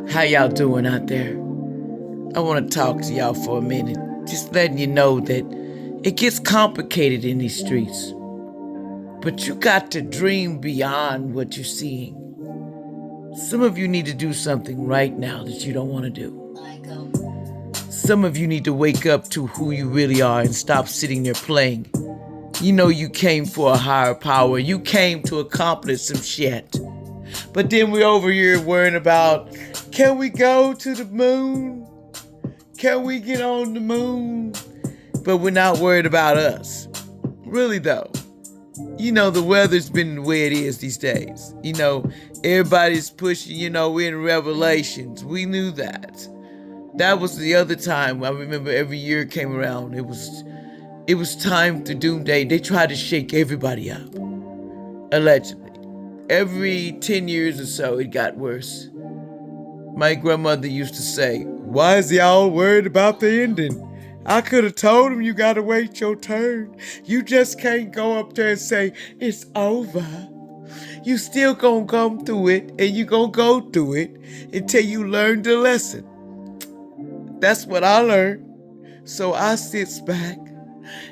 How y'all doing out there? I want to talk to y'all for a minute. Just letting you know that it gets complicated in these streets. But you got to dream beyond what you're seeing. Some of you need to do something right now that you don't want to do. Lyko. Some of you need to wake up to who you really are and stop sitting there playing. You know you came for a higher power. You came to accomplish some shit. But then we're over here worrying about, can we go to the moon? Can we get on the moon? But we're not worried about us. Really though. You know, the weather's been the way it is these days. You know, everybody's pushing, we're in Revelations. We knew that. That was the other time. I remember every year it came around. It was time for doomsday. They tried to shake everybody up. Allegedly. Every 10 years or so, it got worse. My grandmother used to say, "Why is y'all worried about the ending? I could have told him you gotta wait your turn. You just can't go up there and say, it's over. You still gonna come through it, and you gonna go through it until you learn the lesson." That's what I learned. So I sit back,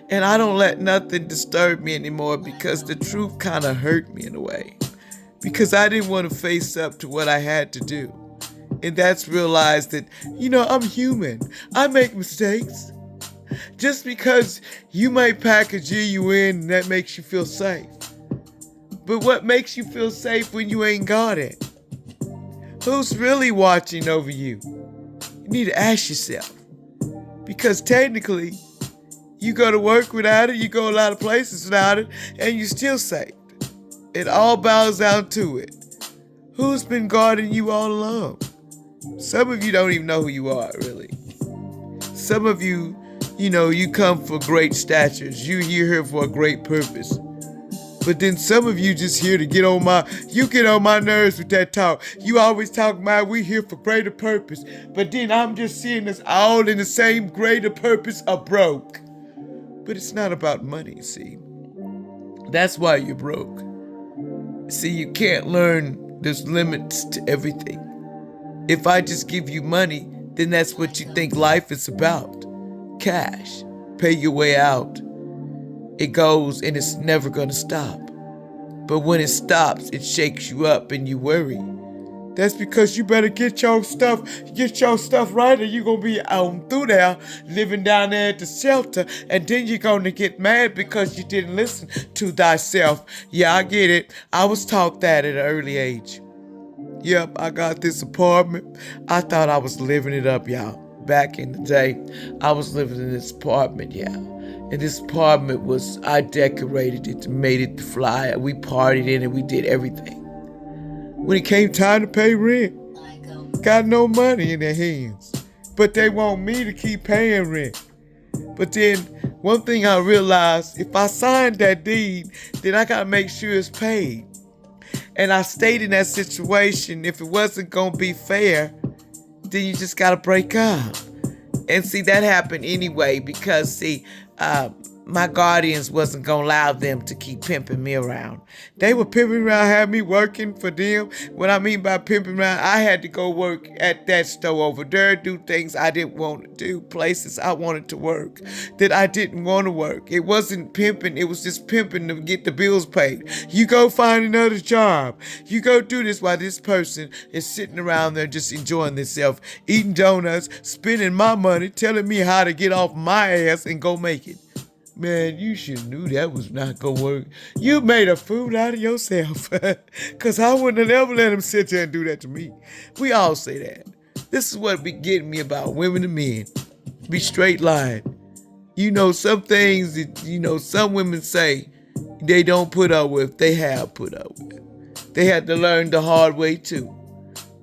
and I don't let nothing disturb me anymore because the truth kind of hurt me in a way. Because I didn't want to face up to what I had to do. And that's realize that, I'm human. I make mistakes. Just because you might pack a GUN, that makes you feel safe. But what makes you feel safe when you ain't got it? Who's really watching over you? You need to ask yourself. Because technically, you go to work without it, you go a lot of places without it, and you're still safe. It all bows down to it. Who's been guarding you all along? Some of you don't even know who you are, really. Some of you, you come for great statures. You're here for a great purpose. But then some of you just here to get on my nerves with that talk. You always talk about we here for greater purpose. But then I'm just seeing us all in the same greater purpose of broke. But it's not about money, see. That's why you're broke. See, you can't learn there's limits to everything. If I just give you money, then that's what you think life is about. Cash. Pay your way out. It goes and it's never gonna stop. But when it stops, it shakes you up and you worry. That's because you better get your stuff right, or you're gonna be on through there, living down there at the shelter, and then you're gonna get mad because you didn't listen to thyself. Yeah, I get it. I was taught that at an early age. Yep, I got this apartment. I thought I was living it up, y'all. Back in the day, I was living in this apartment, yeah. And this apartment I decorated it, made it fly. We partied in it, we did everything. When it came time to pay rent, got no money in their hands. But they want me to keep paying rent. But then, one thing I realized, if I signed that deed, then I gotta make sure it's paid. And I stayed in that situation. If it wasn't gonna be fair, then you just gotta break up. And see, that happened anyway because, my guardians wasn't gonna allow them to keep pimping me around. They were pimping around, had me working for them. What I mean by pimping around, I had to go work at that store over there, do things I didn't want to do, places I wanted to work that I didn't want to work. It wasn't pimping, it was just pimping to get the bills paid. You go find another job. You go do this while this person is sitting around there just enjoying themselves, eating donuts, spending my money, telling me how to get off my ass and go make it. Man, you should have knew that was not gonna work. You made a fool out of yourself. Cause I wouldn't have ever let him sit there and do that to me. We all say that. This is what be getting me about women and men. Be straight line. Some things that, some women say they don't put up with, they have put up with. They had to learn the hard way too.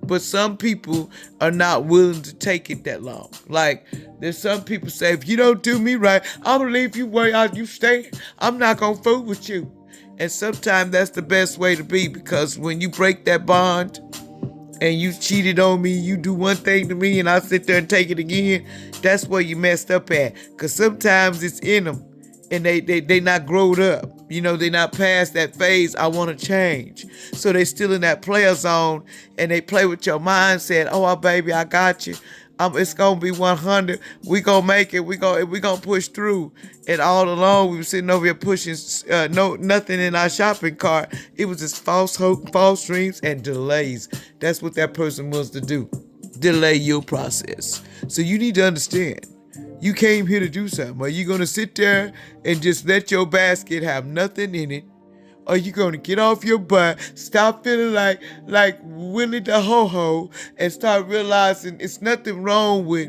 But some people are not willing to take it that long. Like, there's some people say, if you don't do me right, I'm going to leave you where you stay. I'm not going to fool with you. And sometimes that's the best way to be, because when you break that bond and you cheated on me, you do one thing to me and I sit there and take it again, that's where you messed up at. Because sometimes it's in them and they not growed up. They're not past that phase. I want to change. So they still in that player zone, and they play with your mindset. Oh, baby, I got you. It's gonna be 100. We gonna make it. We gonna push through. And all along, we were sitting over here pushing nothing in our shopping cart. It was just false hope, false dreams, and delays. That's what that person wants to do. Delay your process. So you need to understand. You came here to do something. Are you gonna sit there and just let your basket have nothing in it? Are you gonna get off your butt, stop feeling like Willie the Ho-Ho, and start realizing it's nothing wrong with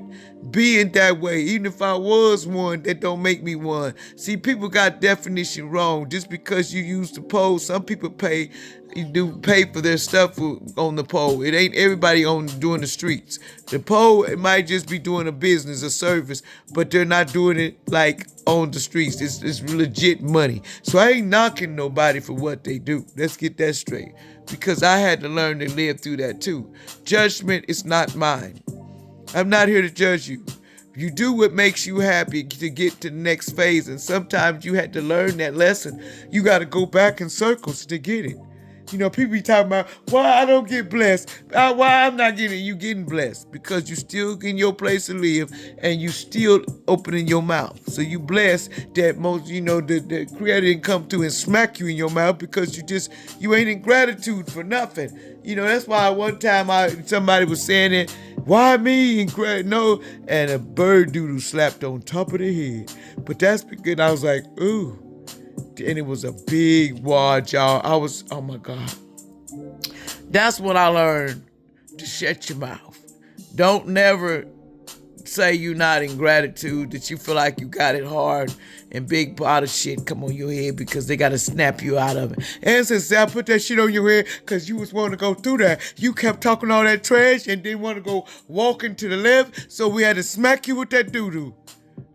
being that way? Even if I was one, that don't make me one. See, people got definition wrong. Just because you use the pole, some people pay for their stuff on the pole. It ain't everybody doing the streets. The pole, it might just be doing a business, a service, but they're not doing it like on the streets. It's legit money. So I ain't knocking nobody for what they do. Let's get that straight. Because I had to learn to live through that too. Judgment is not mine. I'm not here to judge you. You do what makes you happy to get to the next phase, and sometimes you had to learn that lesson. You got to go back in circles to get it. People be talking about why I don't get blessed, why I'm not getting it. You getting blessed because you still in your place to live, and you still opening your mouth. So you blessed that the Creator didn't come through and smack you in your mouth because you ain't in gratitude for nothing. That's why one time somebody was saying it, why me? No, and a bird doodle slapped on top of the head. But that's because I was like, ooh. And it was a big wad, y'all. Oh my God. That's what I learned, to shut your mouth. Don't never say you're not in gratitude, that you feel like you got it hard and big pot of shit come on your head because they got to snap you out of it. And since I put that shit on your head because you was wanting to go through that, you kept talking all that trash and didn't want to go walking to the left, so we had to smack you with that doo-doo.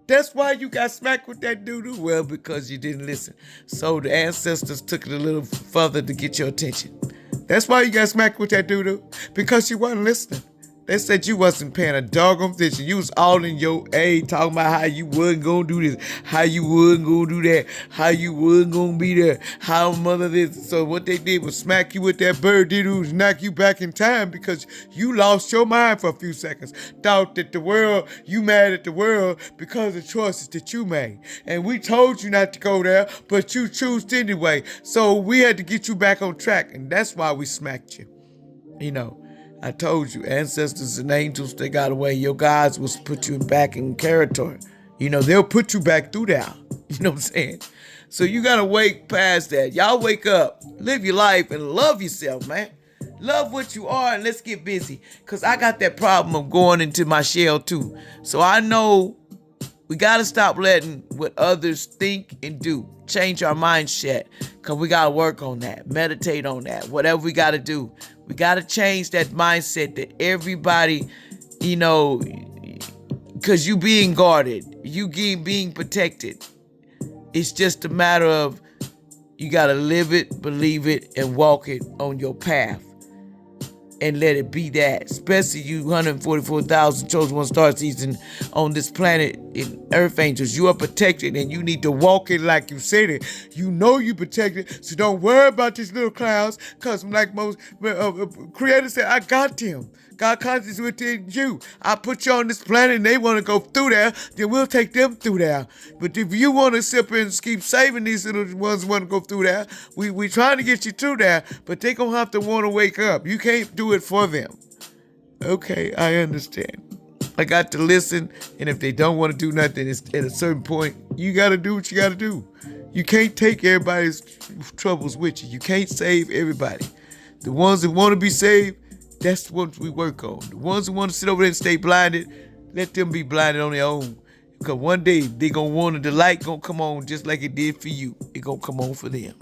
That's why you got smacked with that doo-doo? Well, because you didn't listen. So the ancestors took it a little further to get your attention. That's why you got smacked with that doo-doo. Because you wasn't listening. They said you wasn't paying a doggone attention. You was all in your A, talking about how you wasn't gonna do this, how you wasn't gonna do that, how you wasn't gonna be there, how mother this. So what they did was smack you with that bird doo-doo to knock you back in time because you lost your mind for a few seconds. Thought that you mad at the world because of choices that you made. And we told you not to go there, but you chose anyway. So we had to get you back on track, and that's why we smacked you. I told you, ancestors and angels, they got away. Your gods will put you back in character. They'll put you back through there. You know what I'm saying? So you got to wake past that. Y'all wake up, live your life, and love yourself, man. Love what you are, and let's get busy. Because I got that problem of going into my shell, too. So I know we got to stop letting what others think and do. Change our mindset, because we got to work on that. Meditate on that. Whatever we got to do. We got to change that mindset that everybody, because you being guarded, you being protected. It's just a matter of you got to live it, believe it, and walk it on your path. And let it be that. Especially you 144,000 chosen one star season on this planet in Earth Angels. You are protected and you need to walk it like you said it. You know you protected, so don't worry about these little clouds, because like most creators said, I got them. God conscious within you. I put you on this planet and they want to go through there, then we'll take them through there. But if you want to sit here and keep saving these little ones who want to go through there, we trying to get you through there, but they going to have to want to wake up. You can't do it for them. Okay, I understand. I got to listen, and if they don't want to do nothing, it's at a certain point, you got to do what you got to do. You can't take everybody's troubles with you. You can't save everybody. The ones that want to be saved, that's what we work on. The ones who want to sit over there and stay blinded, let them be blinded on their own. Because one day, they going to want the light going to come on just like it did for you. It going to come on for them.